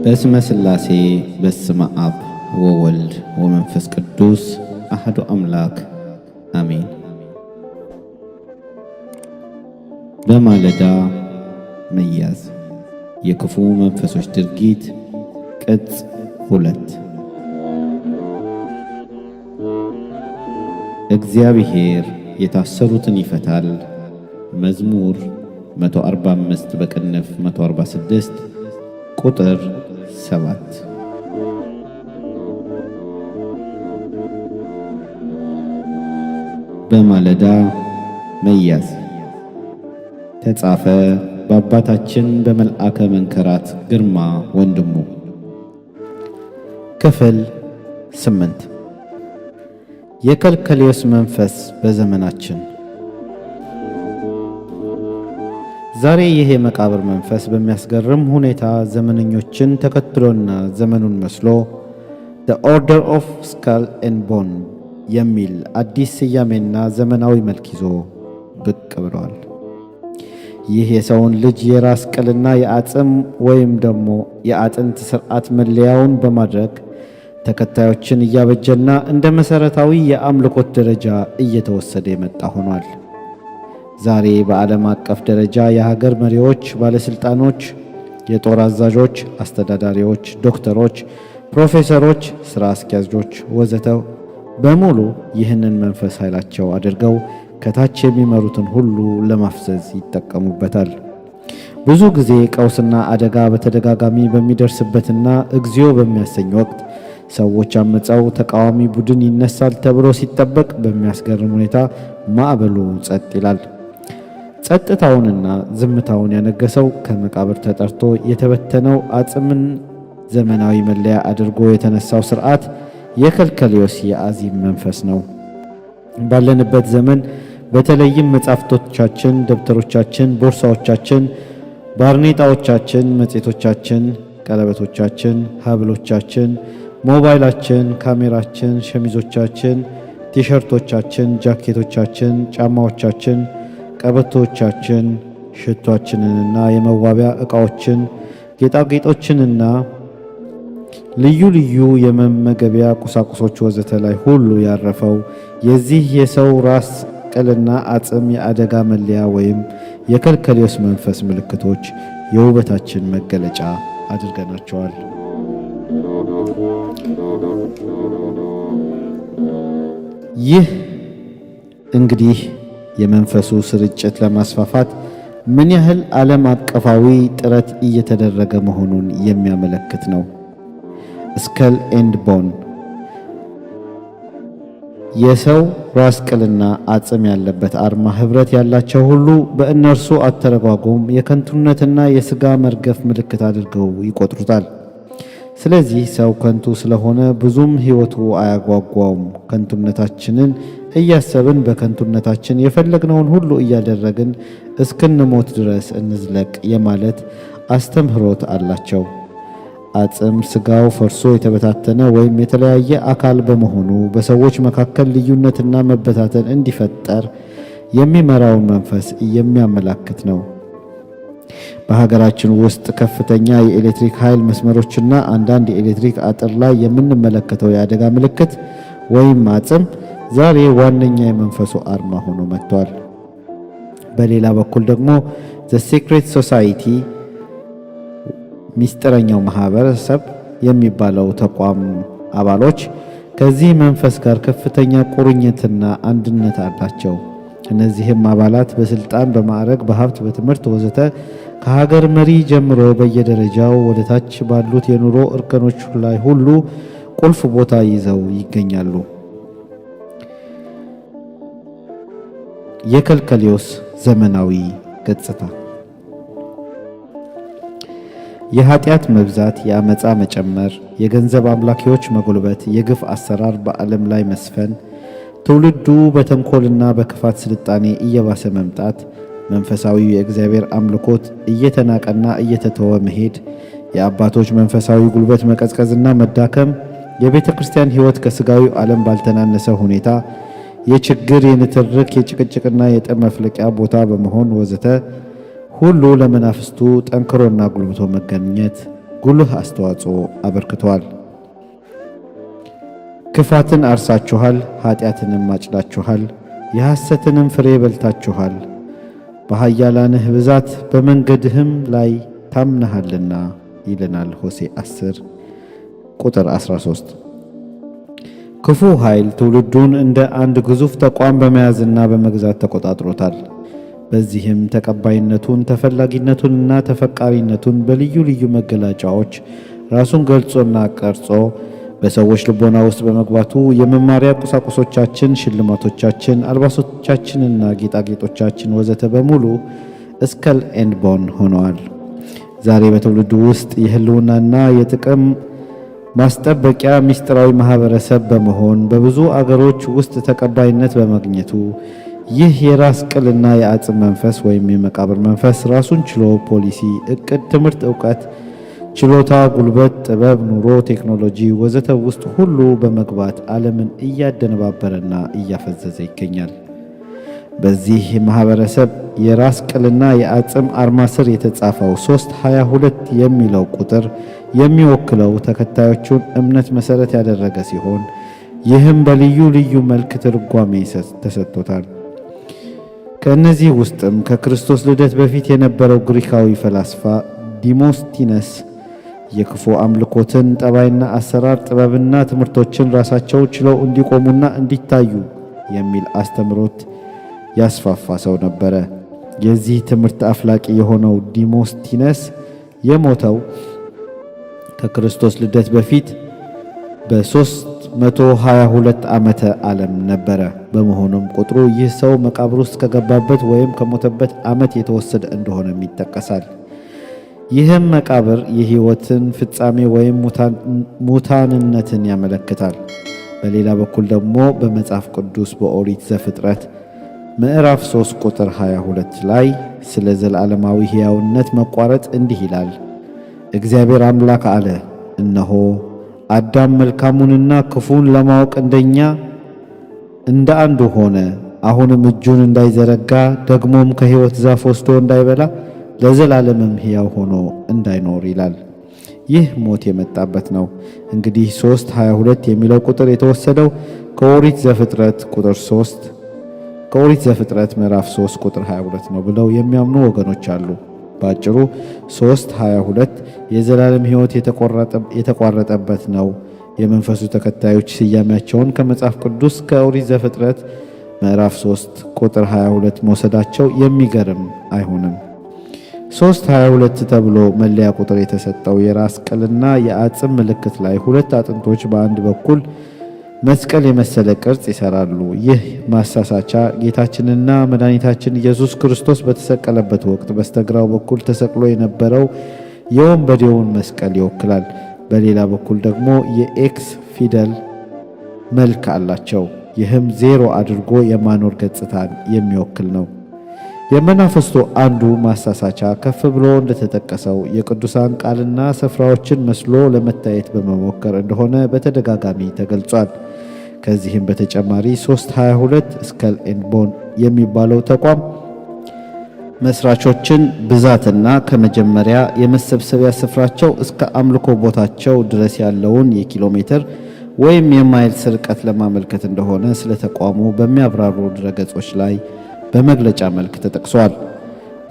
በስመ ሥላሴ በስመ አብ ወወልድ ወመንፈስ ቅዱስ አሐዱ አምላክ አሜን። በማለዳ መያዝ የክፉ መንፈሶች ድርጊት ቅጽ 2። እግዚአብሔር የታሰሩትን ይፈታል። መዝሙር 145 በቅንፍ 146 ቁጥር 7። በማለዳ መያዝ ተጻፈ በአባታችን በመልአከ መንከራት ግርማ ወንድሙ። ክፍል 8 የከልከሌዎስ መንፈስ በዘመናችን። ዛሬ ይህ የመቃብር መንፈስ በሚያስገርም ሁኔታ ዘመነኞችን ተከትሎና ዘመኑን መስሎ The Order of Skull and Bone የሚል አዲስ ስያሜና ዘመናዊ መልክ ይዞ ብቅ ብሏል። ይህ የሰውን ልጅ የራስ ቅልና የአጽም ወይም ደግሞ የአጥንት ስርዓት መለያውን በማድረግ ተከታዮችን እያበጀና እንደ መሰረታዊ የአምልኮት ደረጃ እየተወሰደ የመጣ ሆኗል። ዛሬ በዓለም አቀፍ ደረጃ የሀገር መሪዎች፣ ባለስልጣኖች፣ የጦር አዛዦች፣ አስተዳዳሪዎች፣ ዶክተሮች፣ ፕሮፌሰሮች፣ ስራ አስኪያጆች ወዘተ በሙሉ ይህንን መንፈስ ኃይላቸው አድርገው ከታች የሚመሩትን ሁሉ ለማፍዘዝ ይጠቀሙበታል። ብዙ ጊዜ ቀውስና አደጋ በተደጋጋሚ በሚደርስበትና እግዚኦ በሚያሰኝ ወቅት ሰዎች አመፀው ተቃዋሚ ቡድን ይነሳል ተብሎ ሲጠበቅ በሚያስገርም ሁኔታ ማዕበሉ ጸጥ ይላል። ጸጥታውንና ዝምታውን ያነገሰው ከመቃብር ተጠርቶ የተበተነው አጽምን ዘመናዊ መለያ አድርጎ የተነሳው ስርዓት የከልከሌዎስ የአዚም መንፈስ ነው። ባለንበት ዘመን በተለይም መጻሕፍቶቻችን፣ ደብተሮቻችን፣ ቦርሳዎቻችን፣ ባርኔጣዎቻችን፣ መጽሔቶቻችን፣ ቀለበቶቻችን፣ ሀብሎቻችን፣ ሞባይላችን፣ ካሜራችን፣ ሸሚዞቻችን፣ ቲሸርቶቻችን፣ ጃኬቶቻችን፣ ጫማዎቻችን፣ ቀበቶቻችን፣ ሽቷችንንና የመዋቢያ ዕቃዎችን፣ ጌጣጌጦችንና ልዩ ልዩ የመመገቢያ ቁሳቁሶች ወዘተ ላይ ሁሉ ያረፈው የዚህ የሰው ራስ ቅልና አጽም የአደጋ መለያ ወይም የከልከሌዎስ መንፈስ ምልክቶች የውበታችን መገለጫ አድርገናቸዋል። ይህ እንግዲህ የመንፈሱ ስርጭት ለማስፋፋት ምን ያህል ዓለም አቀፋዊ ጥረት እየተደረገ መሆኑን የሚያመለክት ነው። ስከል ኤንድ ቦን የሰው ራስ ቅልና አጽም ያለበት አርማ ህብረት ያላቸው ሁሉ በእነርሱ አተረጓጎም የከንቱነትና የሥጋ መርገፍ ምልክት አድርገው ይቆጥሩታል። ስለዚህ ሰው ከንቱ ስለሆነ ብዙም ሕይወቱ አያጓጓውም። ከንቱነታችንን እያሰብን በከንቱነታችን የፈለግነውን ሁሉ እያደረግን እስክንሞት ድረስ እንዝለቅ የማለት አስተምህሮት አላቸው። አጽም ሥጋው ፈርሶ የተበታተነ ወይም የተለያየ አካል በመሆኑ በሰዎች መካከል ልዩነትና መበታተን እንዲፈጠር የሚመራውን መንፈስ የሚያመላክት ነው። በሀገራችን ውስጥ ከፍተኛ የኤሌክትሪክ ኃይል መስመሮችና አንዳንድ የኤሌክትሪክ አጥር ላይ የምንመለከተው የአደጋ ምልክት ወይም አጽም ዛሬ ዋነኛ የመንፈሱ አርማ ሆኖ መጥቷል። በሌላ በኩል ደግሞ ዘ ሲክሬት ሶሳይቲ ሚስጥረኛው ማህበረሰብ የሚባለው ተቋም አባሎች ከዚህ መንፈስ ጋር ከፍተኛ ቁርኝትና አንድነት አላቸው። እነዚህም አባላት በስልጣን፣ በማዕረግ፣ በሀብት፣ በትምህርት ወዘተ ከሀገር መሪ ጀምሮ በየደረጃው ወደ ታች ባሉት የኑሮ እርከኖች ላይ ሁሉ ቁልፍ ቦታ ይዘው ይገኛሉ። የከልከሌዎስ ዘመናዊ ገጽታ የኃጢአት መብዛት፣ የአመፃ መጨመር፣ የገንዘብ አምላኪዎች መጎልበት፣ የግፍ አሰራር በዓለም ላይ መስፈን፣ ትውልዱ በተንኮልና በክፋት ስልጣኔ እየባሰ መምጣት፣ መንፈሳዊ የእግዚአብሔር አምልኮት እየተናቀና እየተተወ መሄድ፣ የአባቶች መንፈሳዊ ጉልበት መቀዝቀዝና መዳከም፣ የቤተ ክርስቲያን ሕይወት ከሥጋዊ ዓለም ባልተናነሰ ሁኔታ የችግር፣ የንትርክ፣ የጭቅጭቅና የጠብ መፍለቂያ ቦታ በመሆን ወዘተ ሁሉ ለመናፍስቱ ጠንክሮና ጉልብቶ መገኘት ጉልህ አስተዋጽኦ አበርክተዋል። ክፋትን አርሳችኋል፣ ኃጢአትንም አጭዳችኋል፣ የሐሰትንም ፍሬ በልታችኋል። በኃያላንህ ብዛት በመንገድህም ላይ ታምነሃልና ይለናል ሆሴዕ 10 ቁጥር 13። ክፉ ኃይል ትውልዱን እንደ አንድ ግዙፍ ተቋም በመያዝና በመግዛት ተቆጣጥሮታል። በዚህም ተቀባይነቱን፣ ተፈላጊነቱንና ተፈቃሪነቱን በልዩ ልዩ መገለጫዎች ራሱን ገልጾና ቀርጾ በሰዎች ልቦና ውስጥ በመግባቱ የመማሪያ ቁሳቁሶቻችን፣ ሽልማቶቻችን፣ አልባሶቻችንና ጌጣጌጦቻችን ወዘተ በሙሉ ስከል ኤንድ ቦን ሆነዋል። ዛሬ በትውልዱ ውስጥ የህልውናና የጥቅም ማስጠበቂያ ምስጢራዊ ማህበረሰብ በመሆን በብዙ አገሮች ውስጥ ተቀባይነት በማግኘቱ ይህ የራስ ቅልና የአጽም መንፈስ ወይም የመቃብር መንፈስ ራሱን ችሎ ፖሊሲ፣ እቅድ፣ ትምህርት፣ ዕውቀት፣ ችሎታ፣ ጉልበት፣ ጥበብ፣ ኑሮ፣ ቴክኖሎጂ ወዘተ ውስጥ ሁሉ በመግባት ዓለምን እያደነባበረና እያፈዘዘ ይገኛል። በዚህ ማህበረሰብ የራስ ቅልና የአጽም አርማ ስር የተጻፈው 322 የሚለው ቁጥር የሚወክለው ተከታዮቹን እምነት መሰረት ያደረገ ሲሆን ይህም በልዩ ልዩ መልክ ትርጓሜ ተሰጥቶታል። ከእነዚህ ውስጥም ከክርስቶስ ልደት በፊት የነበረው ግሪካዊ ፈላስፋ ዲሞስቲነስ የክፉ አምልኮትን ጠባይና አሰራር፣ ጥበብና ትምህርቶችን ራሳቸው ችለው እንዲቆሙና እንዲታዩ የሚል አስተምሮት ያስፋፋ ሰው ነበረ። የዚህ ትምህርት አፍላቂ የሆነው ዲሞስቲነስ የሞተው ከክርስቶስ ልደት በፊት በ322 ዓመተ ዓለም ነበረ። በመሆኑም ቁጥሩ ይህ ሰው መቃብር ውስጥ ከገባበት ወይም ከሞተበት ዓመት የተወሰደ እንደሆነም ይጠቀሳል። ይህም መቃብር የሕይወትን ፍጻሜ ወይም ሙታንነትን ያመለክታል። በሌላ በኩል ደግሞ በመጽሐፍ ቅዱስ በኦሪት ዘፍጥረት ምዕራፍ 3 ቁጥር 22 ላይ ስለ ዘላለማዊ ሕያውነት መቋረጥ እንዲህ ይላል። እግዚአብሔር አምላክ አለ፣ እነሆ አዳም መልካሙንና ክፉን ለማወቅ እንደኛ እንደ አንዱ ሆነ። አሁንም እጁን እንዳይዘረጋ ደግሞም ከሕይወት ዛፍ ወስዶ እንዳይበላ ለዘላለምም ሕያው ሆኖ እንዳይኖር ይላል። ይህ ሞት የመጣበት ነው። እንግዲህ 3:22 የሚለው ቁጥር የተወሰደው ከኦሪት ዘፍጥረት ቁጥር 3 ከኦሪት ዘፍጥረት ምዕራፍ 3 ቁጥር 22 ነው ብለው የሚያምኑ ወገኖች አሉ። በአጭሩ 3:22 የዘላለም ሕይወት የተቋረጠበት ነው። የመንፈሱ ተከታዮች ስያሜያቸውን ከመጽሐፍ ቅዱስ ከኦሪት ዘፍጥረት ምዕራፍ 3 ቁጥር 22 መውሰዳቸው የሚገርም አይሆንም። 3:22 ተብሎ መለያ ቁጥር የተሰጠው የራስ ቅልና የአጽም ምልክት ላይ ሁለት አጥንቶች በአንድ በኩል መስቀል የመሰለ ቅርጽ ይሰራሉ። ይህ ማሳሳቻ ጌታችንና መድኃኒታችን ኢየሱስ ክርስቶስ በተሰቀለበት ወቅት በስተግራው በኩል ተሰቅሎ የነበረው የወንበዴውን መስቀል ይወክላል። በሌላ በኩል ደግሞ የኤክስ ፊደል መልክ አላቸው። ይህም ዜሮ አድርጎ የማኖር ገጽታን የሚወክል ነው። የመናፍስቱ አንዱ ማሳሳቻ ከፍ ብሎ እንደተጠቀሰው የቅዱሳን ቃልና ስፍራዎችን መስሎ ለመታየት በመሞከር እንደሆነ በተደጋጋሚ ተገልጿል። ከዚህም በተጨማሪ 3:22 ስከል ኤንድ ቦን የሚባለው ተቋም መስራቾችን ብዛትና ከመጀመሪያ የመሰብሰቢያ ስፍራቸው እስከ አምልኮ ቦታቸው ድረስ ያለውን የኪሎ ሜትር ወይም የማይልስ ርቀት ለማመልከት እንደሆነ ስለ ተቋሙ በሚያብራሩ ድረገጾች ላይ በመግለጫ መልክ ተጠቅሷል።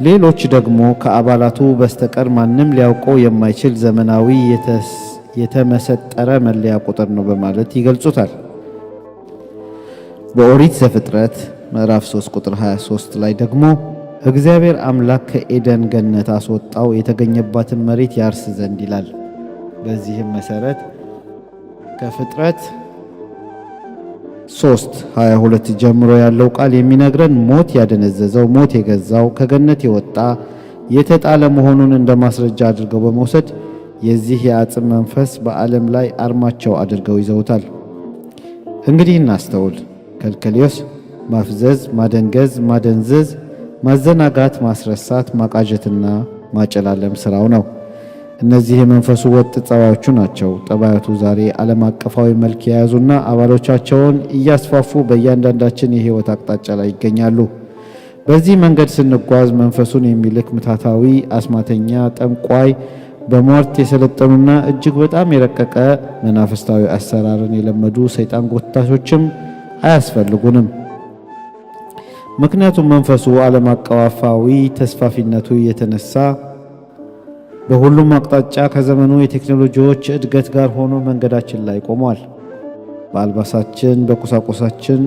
ሌሎች ደግሞ ከአባላቱ በስተቀር ማንም ሊያውቀው የማይችል ዘመናዊ የተመሰጠረ መለያ ቁጥር ነው በማለት ይገልጹታል። በኦሪት ዘፍጥረት ምዕራፍ 3 ቁጥር 23 ላይ ደግሞ እግዚአብሔር አምላክ ከኤደን ገነት አስወጣው የተገኘባትን መሬት ያርስ ዘንድ ይላል። በዚህም መሰረት ከፍጥረት 3:22 ጀምሮ ያለው ቃል የሚነግረን ሞት ያደነዘዘው፣ ሞት የገዛው፣ ከገነት የወጣ የተጣለ መሆኑን እንደ ማስረጃ አድርገው በመውሰድ የዚህ የአጽም መንፈስ በዓለም ላይ አርማቸው አድርገው ይዘውታል። እንግዲህ እናስተውል። ከልከሌዎስ ማፍዘዝ፣ ማደንገዝ፣ ማደንዘዝ፣ ማዘናጋት፣ ማስረሳት፣ ማቃጀትና ማጨላለም ስራው ነው። እነዚህ የመንፈሱ ወጥ ጠባዮቹ ናቸው። ጠባያቱ ዛሬ ዓለም አቀፋዊ መልክ የያዙና አባሎቻቸውን እያስፋፉ በእያንዳንዳችን የሕይወት አቅጣጫ ላይ ይገኛሉ። በዚህ መንገድ ስንጓዝ መንፈሱን የሚልክ ምታታዊ፣ አስማተኛ፣ ጠንቋይ በሟርት የሰለጠኑና እጅግ በጣም የረቀቀ መናፍስታዊ አሰራርን የለመዱ ሰይጣን ጎታቾችም አያስፈልጉንም። ምክንያቱም መንፈሱ ዓለም አቀፋዊ ተስፋፊነቱ የተነሳ በሁሉም አቅጣጫ ከዘመኑ የቴክኖሎጂዎች እድገት ጋር ሆኖ መንገዳችን ላይ ቆሟል። በአልባሳችን፣ በቁሳቁሳችን፣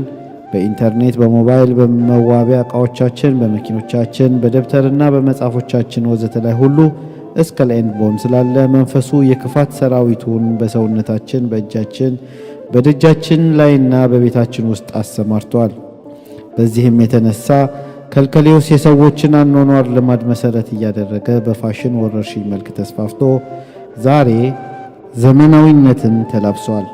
በኢንተርኔት፣ በሞባይል፣ በመዋቢያ ዕቃዎቻችን፣ በመኪኖቻችን፣ በደብተርና በመጽሐፎቻችን ወዘተ ላይ ሁሉ እስከ ኤንድ ቦን ስላለ መንፈሱ የክፋት ሰራዊቱን በሰውነታችን፣ በእጃችን፣ በደጃችን ላይና በቤታችን ውስጥ አሰማርቷል። በዚህም የተነሳ ከልከሌዎስ የሰዎችን አኗኗር ልማድ መሰረት እያደረገ በፋሽን ወረርሽኝ መልክ ተስፋፍቶ ዛሬ ዘመናዊነትን ተላብሷል።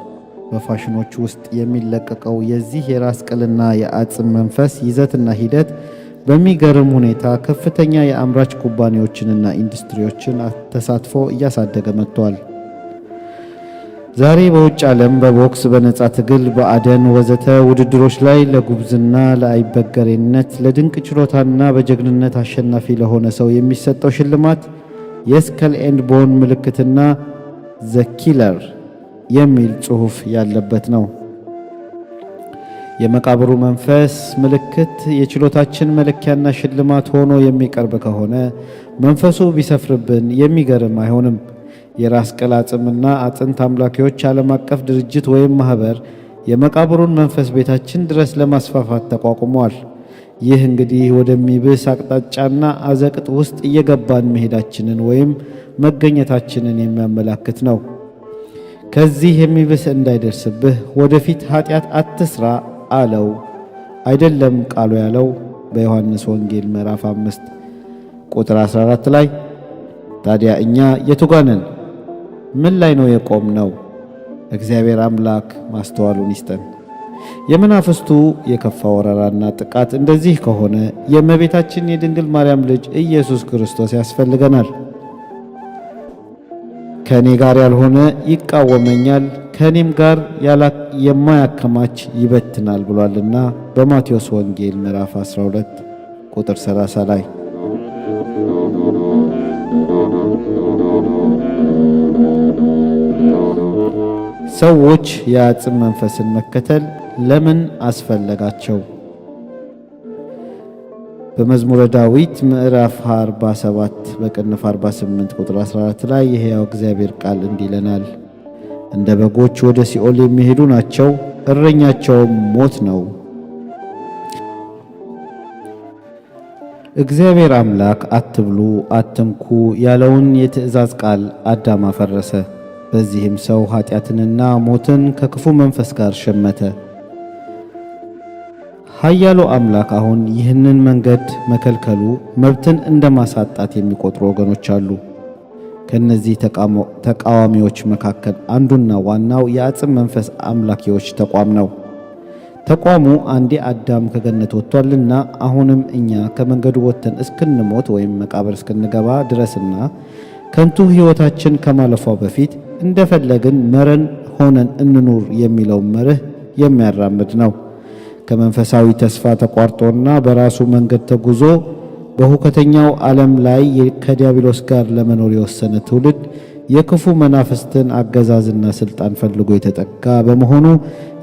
በፋሽኖች ውስጥ የሚለቀቀው የዚህ የራስ ቅልና የአጽም መንፈስ ይዘትና ሂደት በሚገርም ሁኔታ ከፍተኛ የአምራች ኩባንያዎችንና ኢንዱስትሪዎችን ተሳትፎ እያሳደገ መጥቷል። ዛሬ በውጭ ዓለም በቦክስ፣ በነጻ ትግል፣ በአደን ወዘተ ውድድሮች ላይ ለጉብዝና፣ ለአይበገሬነት፣ ለድንቅ ችሎታና በጀግንነት አሸናፊ ለሆነ ሰው የሚሰጠው ሽልማት የስከል ኤንድ ቦን ምልክትና ዘ ኪለር የሚል ጽሑፍ ያለበት ነው። የመቃብሩ መንፈስ ምልክት የችሎታችን መለኪያና ሽልማት ሆኖ የሚቀርብ ከሆነ መንፈሱ ቢሰፍርብን የሚገርም አይሆንም። የራስ ቅል አጽምና አጥንት አምላኪዎች ዓለም አቀፍ ድርጅት ወይም ማህበር የመቃብሩን መንፈስ ቤታችን ድረስ ለማስፋፋት ተቋቁሟል። ይህ እንግዲህ ወደሚብስ አቅጣጫና አዘቅጥ ውስጥ እየገባን መሄዳችንን ወይም መገኘታችንን የሚያመላክት ነው። ከዚህ የሚብስ እንዳይደርስብህ ወደፊት ኃጢአት አትስራ አለው አይደለም ቃሉ ያለው በዮሐንስ ወንጌል ምዕራፍ 5 ቁጥር 14 ላይ። ታዲያ እኛ የቱጋንን ምን ላይ ነው የቆምነው? እግዚአብሔር አምላክ ማስተዋሉን ይስጠን። የመናፍስቱ የከፋ ወረራና ጥቃት እንደዚህ ከሆነ የእመቤታችን የድንግል ማርያም ልጅ ኢየሱስ ክርስቶስ ያስፈልገናል። ከእኔ ጋር ያልሆነ ይቃወመኛል፣ ከእኔም ጋር የማያከማች ይበትናል ብሏልና በማቴዎስ ወንጌል ምዕራፍ 12 ቁጥር 30 ላይ። ሰዎች የአጽም መንፈስን መከተል ለምን አስፈለጋቸው? በመዝሙረ ዳዊት ምዕራፍ 47 በቅንፍ 48 ቁጥር 14 ላይ የሕያው እግዚአብሔር ቃል እንዲህ ይለናል፣ እንደ በጎች ወደ ሲኦል የሚሄዱ ናቸው፣ እረኛቸውም ሞት ነው። እግዚአብሔር አምላክ አትብሉ፣ አትንኩ ያለውን የትእዛዝ ቃል አዳም አፈረሰ። በዚህም ሰው ኃጢአትንና ሞትን ከክፉ መንፈስ ጋር ሸመተ። ኃያሉ አምላክ አሁን ይህንን መንገድ መከልከሉ መብትን እንደማሳጣት የሚቆጥሩ ወገኖች አሉ። ከነዚህ ተቃዋሚዎች መካከል አንዱና ዋናው የአጽም መንፈስ አምላኪዎች ተቋም ነው። ተቋሙ አንዴ አዳም ከገነት ወጥቷልና አሁንም እኛ ከመንገዱ ወጥተን እስክንሞት ወይም መቃብር እስክንገባ ድረስና ከንቱ ሕይወታችን ከማለፏ በፊት እንደፈለግን መረን ሆነን እንኑር የሚለው መርህ የሚያራምድ ነው። ከመንፈሳዊ ተስፋ ተቋርጦና በራሱ መንገድ ተጉዞ በሁከተኛው ዓለም ላይ ከዲያብሎስ ጋር ለመኖር የወሰነ ትውልድ የክፉ መናፍስትን አገዛዝና ስልጣን ፈልጎ የተጠጋ በመሆኑ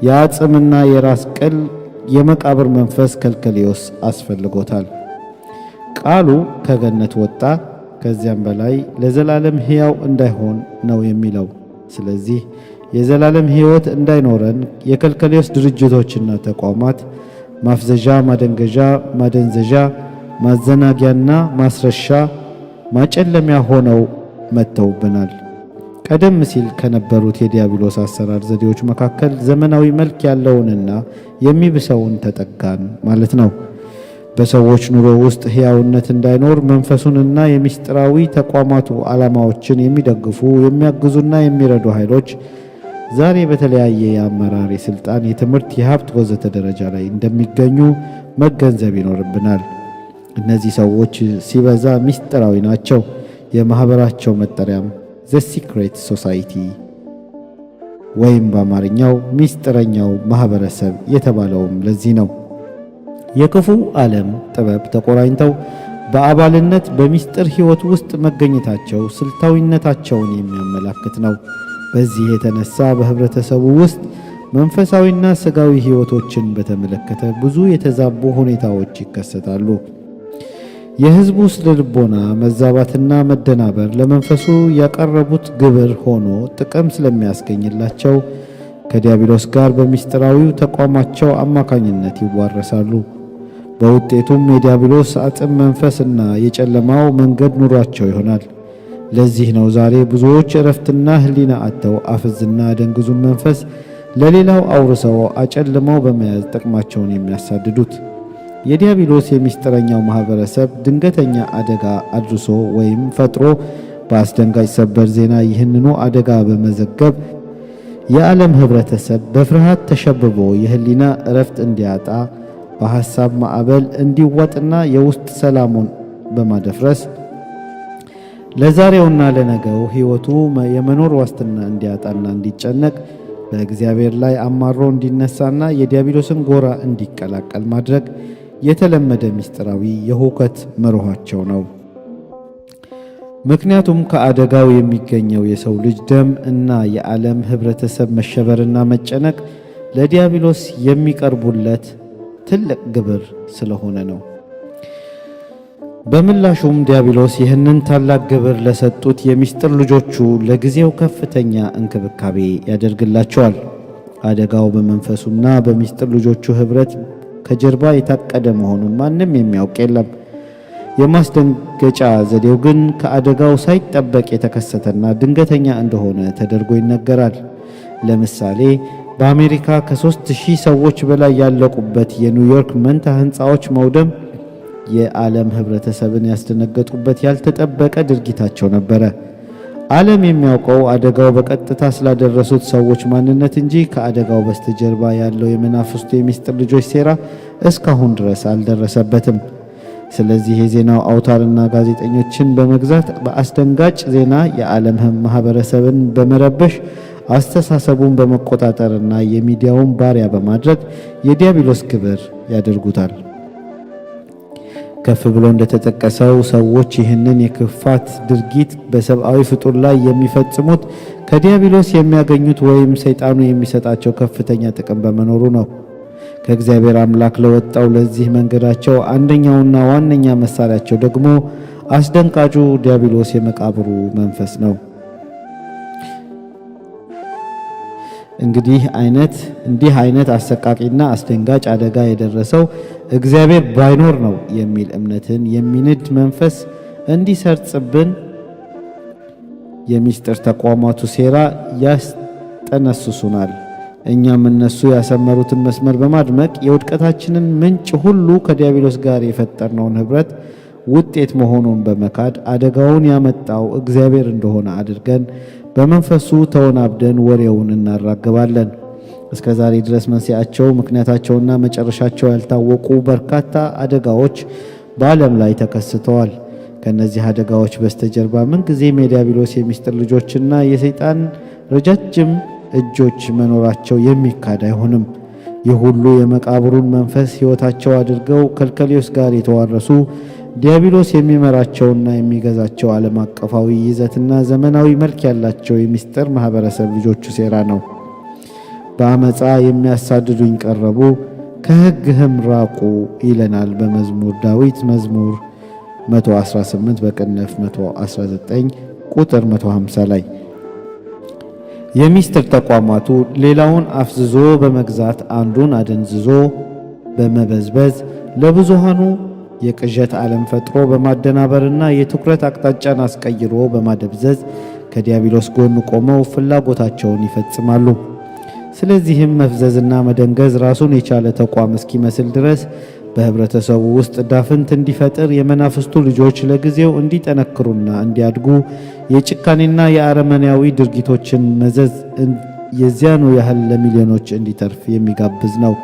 የአጽምና የራስ ቅል የመቃብር መንፈስ ከልከሌዎስ አስፈልጎታል። ቃሉ ከገነት ወጣ፣ ከዚያም በላይ ለዘላለም ሕያው እንዳይሆን ነው የሚለው። ስለዚህ የዘላለም ሕይወት እንዳይኖረን የከልከሌዎስ ድርጅቶችና ተቋማት ማፍዘዣ፣ ማደንገዣ፣ ማደንዘዣ፣ ማዘናጊያና ማስረሻ ማጨለሚያ ሆነው መጥተውብናል። ቀደም ሲል ከነበሩት የዲያብሎስ አሰራር ዘዴዎች መካከል ዘመናዊ መልክ ያለውንና የሚብሰውን ተጠጋን ማለት ነው። በሰዎች ኑሮ ውስጥ ሕያውነት እንዳይኖር መንፈሱንና የሚስጥራዊ ተቋማቱ ዓላማዎችን የሚደግፉ የሚያግዙና የሚረዱ ኃይሎች ዛሬ በተለያየ የአመራር፣ የሥልጣን፣ የትምህርት፣ የሀብት ወዘተ ደረጃ ላይ እንደሚገኙ መገንዘብ ይኖርብናል። እነዚህ ሰዎች ሲበዛ ሚስጥራዊ ናቸው። የማኅበራቸው መጠሪያም ዘ ሲክሬት ሶሳይቲ ወይም በአማርኛው ሚስጥረኛው ማኅበረሰብ የተባለውም ለዚህ ነው። የክፉ ዓለም ጥበብ ተቆራኝተው በአባልነት በሚስጥር ሕይወት ውስጥ መገኘታቸው ስልታዊነታቸውን የሚያመላክት ነው። በዚህ የተነሳ በህብረተሰቡ ውስጥ መንፈሳዊና ሥጋዊ ሕይወቶችን በተመለከተ ብዙ የተዛቡ ሁኔታዎች ይከሰታሉ። የሕዝቡ ስነ ልቦና መዛባትና መደናበር ለመንፈሱ ያቀረቡት ግብር ሆኖ ጥቅም ስለሚያስገኝላቸው ከዲያብሎስ ጋር በሚስጥራዊው ተቋማቸው አማካኝነት ይዋረሳሉ። በውጤቱም የዲያብሎስ አጥም መንፈስና የጨለማው መንገድ ኑሯቸው ይሆናል። ለዚህ ነው ዛሬ ብዙዎች እረፍትና ሕሊና አጥተው አፍዝና ደንግዙን መንፈስ ለሌላው አውርሰው አጨልመው በመያዝ ጥቅማቸውን የሚያሳድዱት። የዲያብሎስ የሚስጥረኛው ማህበረሰብ ድንገተኛ አደጋ አድርሶ ወይም ፈጥሮ በአስደንጋጭ ሰበር ዜና ይህንኑ አደጋ በመዘገብ የዓለም ህብረተሰብ በፍርሃት ተሸብቦ የህሊና እረፍት እንዲያጣ በሐሳብ ማዕበል እንዲዋጥና የውስጥ ሰላሙን በማደፍረስ ለዛሬውና ለነገው ሕይወቱ የመኖር ዋስትና እንዲያጣና እንዲጨነቅ በእግዚአብሔር ላይ አማሮ እንዲነሳና የዲያብሎስን ጎራ እንዲቀላቀል ማድረግ የተለመደ ምስጢራዊ የሁከት መርኋቸው ነው። ምክንያቱም ከአደጋው የሚገኘው የሰው ልጅ ደም እና የዓለም ህብረተሰብ መሸበርና መጨነቅ ለዲያብሎስ የሚቀርቡለት ትልቅ ግብር ስለሆነ ነው። በምላሹም ዲያብሎስ ይህንን ታላቅ ግብር ለሰጡት የምስጢር ልጆቹ ለጊዜው ከፍተኛ እንክብካቤ ያደርግላቸዋል። አደጋው በመንፈሱና በምስጢር ልጆቹ ህብረት ከጀርባ የታቀደ መሆኑን ማንም የሚያውቅ የለም። የማስደንገጫ ዘዴው ግን ከአደጋው ሳይጠበቅ የተከሰተና ድንገተኛ እንደሆነ ተደርጎ ይነገራል። ለምሳሌ በአሜሪካ ከ3000 ሰዎች በላይ ያለቁበት የኒውዮርክ መንታ ህንፃዎች መውደም የዓለም ህብረተሰብን ያስደነገጡበት ያልተጠበቀ ድርጊታቸው ነበረ። ዓለም የሚያውቀው አደጋው በቀጥታ ስላደረሱት ሰዎች ማንነት እንጂ ከአደጋው በስተጀርባ ያለው የመናፍስቱ የምስጢር ልጆች ሴራ እስካሁን ድረስ አልደረሰበትም። ስለዚህ የዜናው አውታርና ጋዜጠኞችን በመግዛት በአስደንጋጭ ዜና የዓለም ማህበረሰብን በመረበሽ አስተሳሰቡን በመቆጣጠርና የሚዲያውን ባሪያ በማድረግ የዲያብሎስ ግብር ያደርጉታል። ከፍ ብሎ እንደተጠቀሰው ሰዎች ይህንን የክፋት ድርጊት በሰብአዊ ፍጡር ላይ የሚፈጽሙት ከዲያብሎስ የሚያገኙት ወይም ሰይጣኑ የሚሰጣቸው ከፍተኛ ጥቅም በመኖሩ ነው። ከእግዚአብሔር አምላክ ለወጣው ለዚህ መንገዳቸው አንደኛውና ዋነኛ መሳሪያቸው ደግሞ አስደንቃጩ ዲያብሎስ የመቃብሩ መንፈስ ነው። እንዲህ አይነት አሰቃቂና አስደንጋጭ አደጋ የደረሰው እግዚአብሔር ባይኖር ነው የሚል እምነትን የሚንድ መንፈስ እንዲሰርጽብን የምስጢር ተቋማቱ ሴራ ያስጠነስሱናል። እኛም እነሱ ያሰመሩትን መስመር በማድመቅ የውድቀታችንን ምንጭ ሁሉ ከዲያብሎስ ጋር የፈጠርነውን ህብረት ውጤት መሆኑን በመካድ አደጋውን ያመጣው እግዚአብሔር እንደሆነ አድርገን በመንፈሱ ተወናብደን ወሬውን እናራግባለን። እስከ ዛሬ ድረስ መንስኤያቸው፣ ምክንያታቸውና መጨረሻቸው ያልታወቁ በርካታ አደጋዎች በዓለም ላይ ተከስተዋል። ከነዚህ አደጋዎች በስተጀርባ ምንጊዜም የዲያብሎስ የምስጢር ልጆችና የሰይጣን ረጃጅም እጆች መኖራቸው የሚካድ አይሆንም። ይህ ሁሉ የመቃብሩን መንፈስ ሕይወታቸው አድርገው ከልከሌዎስ ጋር የተዋረሱ ዲያብሎስ የሚመራቸውና የሚገዛቸው ዓለም አቀፋዊ ይዘትና ዘመናዊ መልክ ያላቸው የምስጢር ማህበረሰብ ልጆቹ ሴራ ነው። በአመፃ የሚያሳድዱኝ ቀረቡ፣ ከሕግህም ራቁ ይለናል በመዝሙር ዳዊት መዝሙር 118 በቅንፍ 119 ቁጥር 150 ላይ። የምስጢር ተቋማቱ ሌላውን አፍዝዞ በመግዛት አንዱን አደንዝዞ በመበዝበዝ ለብዙሃኑ የቅዠት ዓለም ፈጥሮ በማደናበርና የትኩረት አቅጣጫን አስቀይሮ በማደብዘዝ ከዲያብሎስ ጎን ቆመው ፍላጎታቸውን ይፈጽማሉ። ስለዚህም መፍዘዝና መደንገዝ ራሱን የቻለ ተቋም እስኪመስል ድረስ በህብረተሰቡ ውስጥ ዳፍንት እንዲፈጥር የመናፍስቱ ልጆች ለጊዜው እንዲጠነክሩና እንዲያድጉ የጭካኔና የአረመኔያዊ ድርጊቶችን መዘዝ የዚያኑ ያህል ለሚሊዮኖች እንዲተርፍ የሚጋብዝ ነው።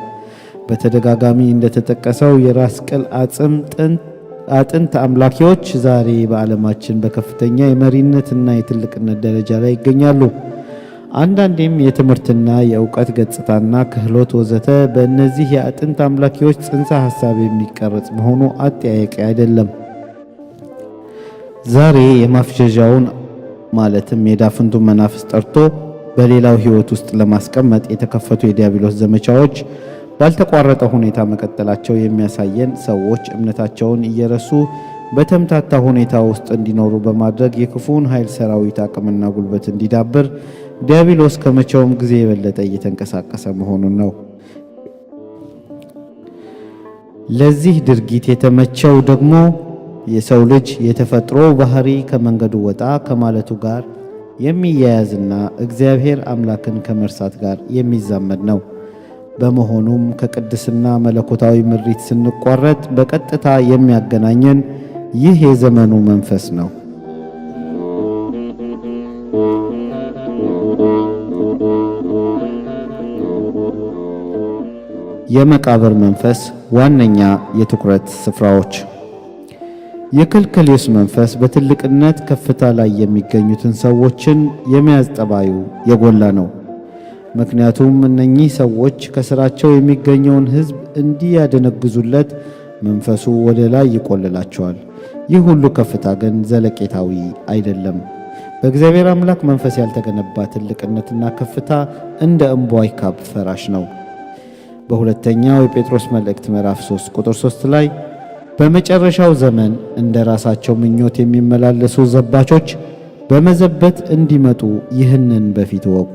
በተደጋጋሚ እንደተጠቀሰው የራስ ቅል አጥንት አምላኪዎች ዛሬ በዓለማችን በከፍተኛ የመሪነትና የትልቅነት ደረጃ ላይ ይገኛሉ። አንዳንዴም የትምህርትና የእውቀት ገጽታና ክህሎት ወዘተ በእነዚህ የአጥንት አምላኪዎች ጽንሰ ሐሳብ የሚቀረጽ መሆኑ አጠያያቂ አይደለም። ዛሬ የማፍጀዣውን ማለትም የዳፍንቱን መናፍስ ጠርቶ በሌላው ሕይወት ውስጥ ለማስቀመጥ የተከፈቱ የዲያብሎስ ዘመቻዎች ባልተቋረጠ ሁኔታ መቀጠላቸው የሚያሳየን ሰዎች እምነታቸውን እየረሱ በተምታታ ሁኔታ ውስጥ እንዲኖሩ በማድረግ የክፉን ኃይል ሰራዊት አቅምና ጉልበት እንዲዳብር ዲያብሎስ ከመቼውም ጊዜ የበለጠ እየተንቀሳቀሰ መሆኑን ነው። ለዚህ ድርጊት የተመቸው ደግሞ የሰው ልጅ የተፈጥሮ ባህሪ ከመንገዱ ወጣ ከማለቱ ጋር የሚያያዝና እግዚአብሔር አምላክን ከመርሳት ጋር የሚዛመድ ነው። በመሆኑም ከቅድስና መለኮታዊ ምሪት ስንቋረጥ በቀጥታ የሚያገናኘን ይህ የዘመኑ መንፈስ ነው። የመቃብር መንፈስ ዋነኛ የትኩረት ስፍራዎች። የከልከሌዎስ መንፈስ በትልቅነት ከፍታ ላይ የሚገኙትን ሰዎችን የመያዝ ጠባዩ የጎላ ነው። ምክንያቱም እነኚህ ሰዎች ከስራቸው የሚገኘውን ሕዝብ እንዲያደነግዙለት መንፈሱ ወደ ላይ ይቆልላቸዋል። ይህ ሁሉ ከፍታ ግን ዘለቄታዊ አይደለም። በእግዚአብሔር አምላክ መንፈስ ያልተገነባ ትልቅነትና ከፍታ እንደ እምቧይ ካብ ፈራሽ ነው። በሁለተኛው የጴጥሮስ መልእክት ምዕራፍ 3 ቁጥር 3 ላይ በመጨረሻው ዘመን እንደ ራሳቸው ምኞት የሚመላለሱ ዘባቾች በመዘበት እንዲመጡ ይህንን በፊት ወቁ።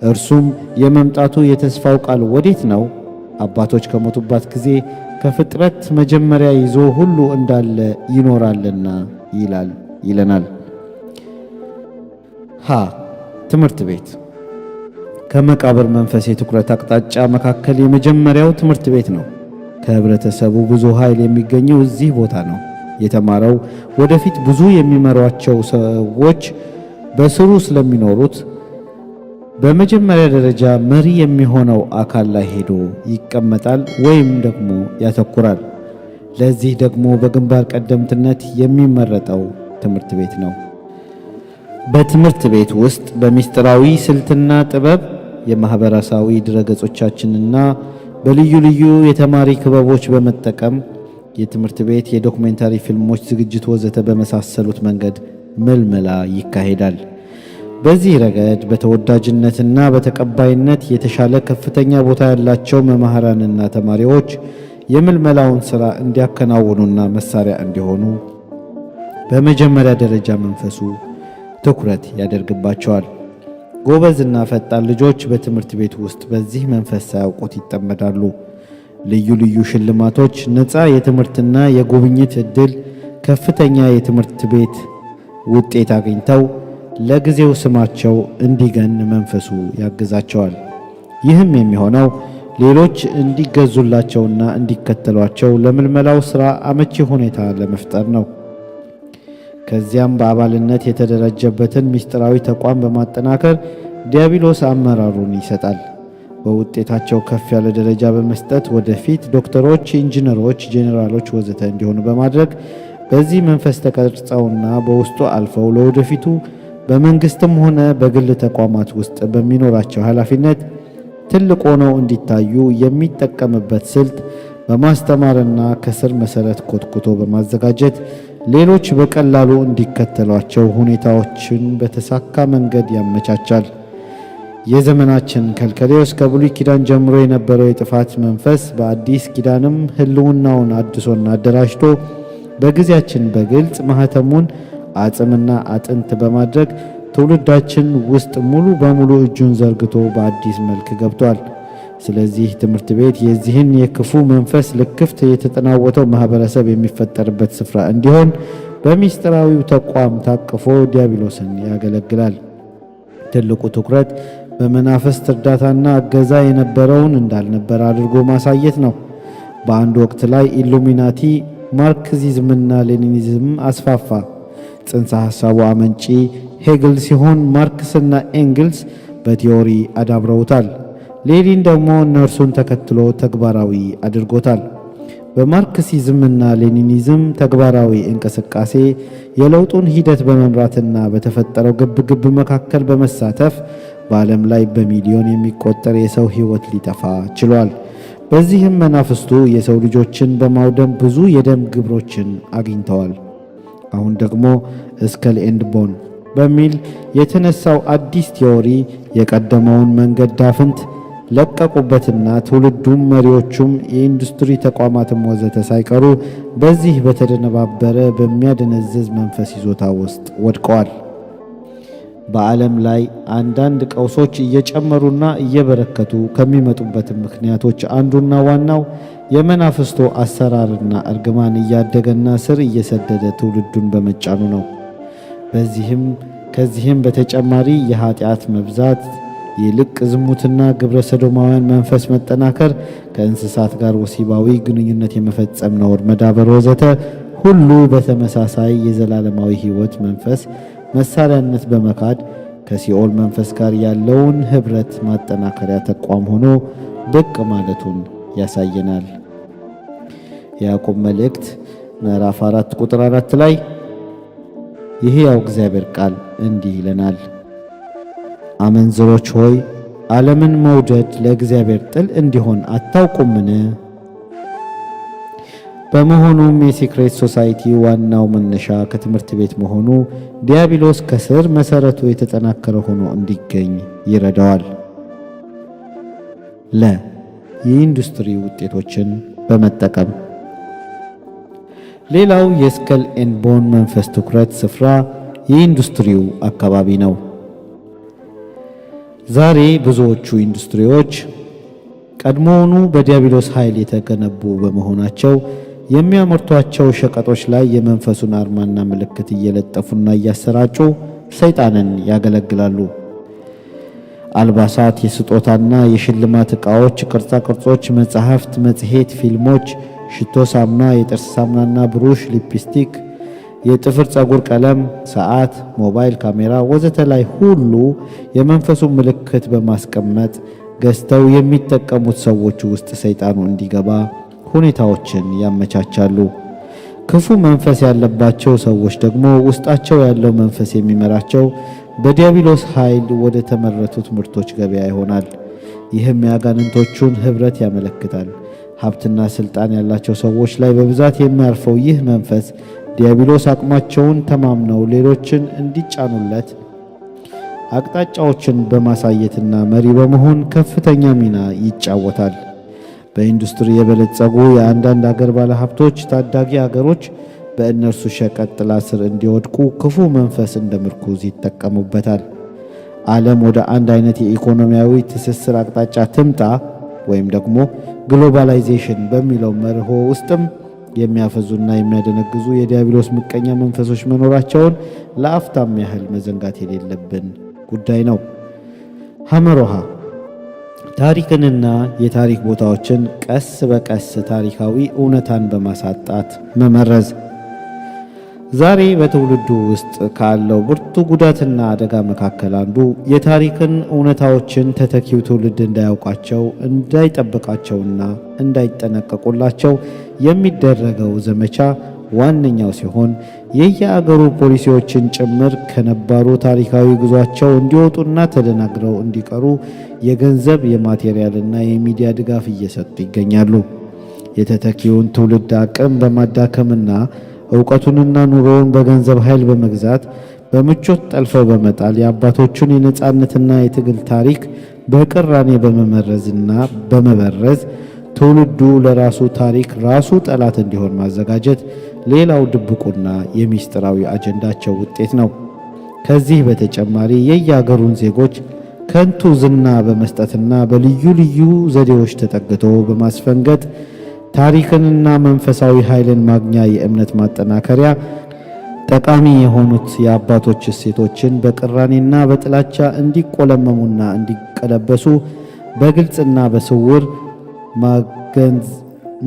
እርሱም የመምጣቱ የተስፋው ቃል ወዴት ነው? አባቶች ከሞቱባት ጊዜ ከፍጥረት መጀመሪያ ይዞ ሁሉ እንዳለ ይኖራልና ይለናል። ትምህርት ቤት። ከመቃብር መንፈስ የትኩረት አቅጣጫ መካከል የመጀመሪያው ትምህርት ቤት ነው። ከህብረተሰቡ ብዙ ኃይል የሚገኘው እዚህ ቦታ ነው። የተማረው ወደፊት ብዙ የሚመሯቸው ሰዎች በስሩ ስለሚኖሩት በመጀመሪያ ደረጃ መሪ የሚሆነው አካል ላይ ሄዶ ይቀመጣል ወይም ደግሞ ያተኩራል። ለዚህ ደግሞ በግንባር ቀደምትነት የሚመረጠው ትምህርት ቤት ነው። በትምህርት ቤት ውስጥ በሚስጥራዊ ስልትና ጥበብ የማህበረሰባዊ ድረገጾቻችንና በልዩ ልዩ የተማሪ ክበቦች በመጠቀም የትምህርት ቤት የዶክሜንታሪ ፊልሞች ዝግጅት ወዘተ በመሳሰሉት መንገድ ምልመላ ይካሄዳል። በዚህ ረገድ በተወዳጅነትና በተቀባይነት የተሻለ ከፍተኛ ቦታ ያላቸው መምህራንና ተማሪዎች የምልመላውን ሥራ እንዲያከናውኑና መሳሪያ እንዲሆኑ በመጀመሪያ ደረጃ መንፈሱ ትኩረት ያደርግባቸዋል። ጎበዝና ፈጣን ልጆች በትምህርት ቤት ውስጥ በዚህ መንፈስ ሳያውቁት ይጠመዳሉ። ልዩ ልዩ ሽልማቶች፣ ነፃ የትምህርትና የጉብኝት ዕድል፣ ከፍተኛ የትምህርት ቤት ውጤት አግኝተው ለጊዜው ስማቸው እንዲገን መንፈሱ ያግዛቸዋል። ይህም የሚሆነው ሌሎች እንዲገዙላቸውና እንዲከተሏቸው ለምልመላው ሥራ አመቺ ሁኔታ ለመፍጠር ነው። ከዚያም በአባልነት የተደራጀበትን ምስጢራዊ ተቋም በማጠናከር ዲያብሎስ አመራሩን ይሰጣል። በውጤታቸው ከፍ ያለ ደረጃ በመስጠት ወደፊት ዶክተሮች፣ ኢንጂነሮች፣ ጄኔራሎች ወዘተ እንዲሆኑ በማድረግ በዚህ መንፈስ ተቀርጸውና በውስጡ አልፈው ለወደፊቱ በመንግስትም ሆነ በግል ተቋማት ውስጥ በሚኖራቸው ኃላፊነት ትልቅ ሆነው እንዲታዩ የሚጠቀምበት ስልት በማስተማርና ከስር መሰረት ኮትኩቶ በማዘጋጀት ሌሎች በቀላሉ እንዲከተሏቸው ሁኔታዎችን በተሳካ መንገድ ያመቻቻል። የዘመናችን ከልከሌዎስ ከብሉይ ኪዳን ጀምሮ የነበረው የጥፋት መንፈስ በአዲስ ኪዳንም ሕልውናውን አድሶና አደራጅቶ በጊዜያችን በግልጽ ማህተሙን አጽምና አጥንት በማድረግ ትውልዳችን ውስጥ ሙሉ በሙሉ እጁን ዘርግቶ በአዲስ መልክ ገብቷል። ስለዚህ ትምህርት ቤት የዚህን የክፉ መንፈስ ልክፍት የተጠናወተው ማህበረሰብ የሚፈጠርበት ስፍራ እንዲሆን በሚስጥራዊው ተቋም ታቅፎ ዲያብሎስን ያገለግላል። ትልቁ ትኩረት በመናፍስት እርዳታና እገዛ የነበረውን እንዳልነበር አድርጎ ማሳየት ነው። በአንድ ወቅት ላይ ኢሉሚናቲ ማርክሲዝምና ሌኒኒዝም አስፋፋ። ጽንሰ ሐሳቡ አመንጪ ሄግል ሲሆን ማርክስና ኤንግልስ በቲዮሪ አዳብረውታል። ሌኒን ደግሞ እነርሱን ተከትሎ ተግባራዊ አድርጎታል። በማርክሲዝምና ሌኒኒዝም ተግባራዊ እንቅስቃሴ የለውጡን ሂደት በመምራትና በተፈጠረው ግብግብ መካከል በመሳተፍ በዓለም ላይ በሚሊዮን የሚቆጠር የሰው ሕይወት ሊጠፋ ችሏል። በዚህም መናፍስቱ የሰው ልጆችን በማውደም ብዙ የደም ግብሮችን አግኝተዋል። አሁን ደግሞ ስከል ኤንድ ቦን በሚል የተነሳው አዲስ ቲዎሪ የቀደመውን መንገድ ዳፍንት ለቀቁበትና ትውልዱም መሪዎቹም የኢንዱስትሪ ተቋማትም ወዘተ ሳይቀሩ በዚህ በተደነባበረ በሚያደነዝዝ መንፈስ ይዞታ ውስጥ ወድቀዋል። በዓለም ላይ አንዳንድ ቀውሶች እየጨመሩና እየበረከቱ ከሚመጡበትም ምክንያቶች አንዱና ዋናው የመናፍስቱ አሰራርና እርግማን እያደገና ስር እየሰደደ ትውልዱን በመጫኑ ነው። ከዚህም በተጨማሪ የኃጢአት መብዛት ይልቅ ዝሙትና ግብረ ሰዶማውያን መንፈስ መጠናከር፣ ከእንስሳት ጋር ወሲባዊ ግንኙነት የመፈጸም ነውር መዳበር ወዘተ ሁሉ በተመሳሳይ የዘላለማዊ ሕይወት መንፈስ መሳሪያነት በመካድ ከሲኦል መንፈስ ጋር ያለውን ኅብረት ማጠናከሪያ ተቋም ሆኖ ብቅ ማለቱን ያሳየናል። የያዕቆብ መልእክት ምዕራፍ 4 ቁጥር 4 ላይ የሕያው እግዚአብሔር ቃል እንዲህ ይለናል፣ አመንዝሮች ሆይ ዓለምን መውደድ ለእግዚአብሔር ጥል እንዲሆን አታውቁምን? በመሆኑም የሲክሬት ሶሳይቲ ዋናው መነሻ ከትምህርት ቤት መሆኑ ዲያብሎስ ከስር መሰረቱ የተጠናከረ ሆኖ እንዲገኝ ይረዳዋል። የኢንዱስትሪ ውጤቶችን በመጠቀም ሌላው የስከል ኤንድ ቦን መንፈስ ትኩረት ስፍራ የኢንዱስትሪው አካባቢ ነው። ዛሬ ብዙዎቹ ኢንዱስትሪዎች ቀድሞውኑ በዲያብሎስ ኃይል የተገነቡ በመሆናቸው የሚያመርቷቸው ሸቀጦች ላይ የመንፈሱን አርማና ምልክት እየለጠፉና እያሰራጩ ሰይጣንን ያገለግላሉ። አልባሳት፣ የስጦታና የሽልማት ዕቃዎች፣ ቅርጻቅርጾች፣ መጻሕፍት፣ መጽሔት፣ ፊልሞች፣ ሽቶ፣ ሳሙና፣ የጥርስ ሳሙናና ብሩሽ፣ ሊፕስቲክ፣ የጥፍር ፀጉር ቀለም፣ ሰዓት፣ ሞባይል ካሜራ ወዘተ ላይ ሁሉ የመንፈሱን ምልክት በማስቀመጥ ገዝተው የሚጠቀሙት ሰዎች ውስጥ ሰይጣኑ እንዲገባ ሁኔታዎችን ያመቻቻሉ። ክፉ መንፈስ ያለባቸው ሰዎች ደግሞ ውስጣቸው ያለው መንፈስ የሚመራቸው በዲያብሎስ ኃይል ወደ ተመረቱት ምርቶች ገበያ ይሆናል። ይህም የአጋንንቶቹን ኅብረት ያመለክታል። ሀብትና ስልጣን ያላቸው ሰዎች ላይ በብዛት የሚያርፈው ይህ መንፈስ ዲያብሎስ አቅማቸውን ተማምነው ሌሎችን እንዲጫኑለት አቅጣጫዎችን በማሳየትና መሪ በመሆን ከፍተኛ ሚና ይጫወታል። በኢንዱስትሪ የበለጸጉ የአንዳንድ አገር ባለሀብቶች ታዳጊ አገሮች በእነርሱ ሸቀጥ ጥላ ስር እንዲወድቁ ክፉ መንፈስ እንደ ምርኩዝ ይጠቀሙበታል። ዓለም ወደ አንድ አይነት የኢኮኖሚያዊ ትስስር አቅጣጫ ትምጣ ወይም ደግሞ ግሎባላይዜሽን በሚለው መርሆ ውስጥም የሚያፈዙና የሚያደነግዙ የዲያብሎስ ምቀኛ መንፈሶች መኖራቸውን ለአፍታም ያህል መዘንጋት የሌለብን ጉዳይ ነው። ሐመሮሃ ታሪክንና የታሪክ ቦታዎችን ቀስ በቀስ ታሪካዊ እውነታን በማሳጣት መመረዝ ዛሬ በትውልዱ ውስጥ ካለው ብርቱ ጉዳትና አደጋ መካከል አንዱ የታሪክን እውነታዎችን ተተኪው ትውልድ እንዳያውቃቸው፣ እንዳይጠብቃቸውና እንዳይጠነቀቁላቸው የሚደረገው ዘመቻ ዋነኛው ሲሆን የየአገሩ ፖሊሲዎችን ጭምር ከነባሩ ታሪካዊ ጉዟቸው እንዲወጡና ተደናግረው እንዲቀሩ የገንዘብ የማቴሪያልና የሚዲያ ድጋፍ እየሰጡ ይገኛሉ። የተተኪውን ትውልድ አቅም በማዳከምና ዕውቀቱንና ኑሮውን በገንዘብ ኃይል በመግዛት በምቾት ጠልፈው በመጣል የአባቶቹን የነጻነትና የትግል ታሪክ በቅራኔ በመመረዝና በመበረዝ ትውልዱ ለራሱ ታሪክ ራሱ ጠላት እንዲሆን ማዘጋጀት ሌላው ድብቁና የሚስጥራዊ አጀንዳቸው ውጤት ነው። ከዚህ በተጨማሪ የየአገሩን ዜጎች ከንቱ ዝና በመስጠትና በልዩ ልዩ ዘዴዎች ተጠግቶ በማስፈንገጥ ታሪክንና መንፈሳዊ ኃይልን ማግኛ የእምነት ማጠናከሪያ ጠቃሚ የሆኑት የአባቶች እሴቶችን በቅራኔና በጥላቻ እንዲቆለመሙና እንዲቀለበሱ በግልጽና በስውር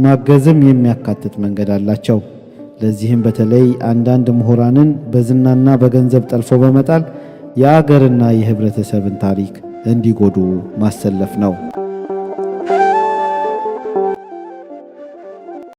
ማገዝም የሚያካትት መንገድ አላቸው። ለዚህም በተለይ አንዳንድ ምሁራንን በዝናና በገንዘብ ጠልፎ በመጣል የአገርና የህብረተሰብን ታሪክ እንዲጎዱ ማሰለፍ ነው።